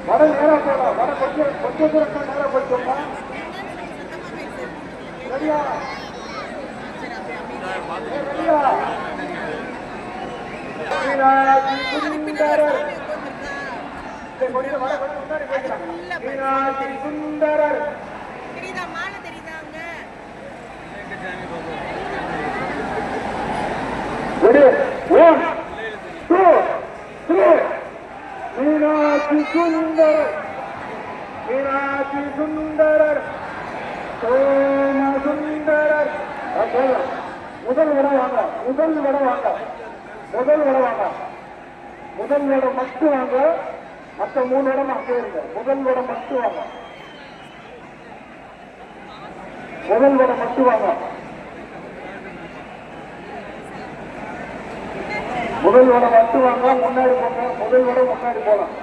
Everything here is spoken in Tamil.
வட நேரா போகலாம். வட கொஞ்சம் தூரம் நேரா போயிட்டோம்னா ரெடியா ரெடியா மீனாட்சி சுந்தரர் மீனாட்சி சுந்தரர் தெரியுதா மாலை தெரியுதாங்க one two three Meenakshi Sundarar Meenakshi Sundarar Somasundarar முதல் வடை வாங்க முதல் வடை வாங்க முதல் வடை வாங்க முதல் வடை மட்டும் வாங்க மற்ற 3 இடம் அங்கே இருங்க முதல் வடை மட்டும் வாங்க முதல் வடை மட்டும் வாங்க முதல் வடை மட்டும் வாங்க முன்னாடி போங்க முதல் வடை முன்னாடி போலாம்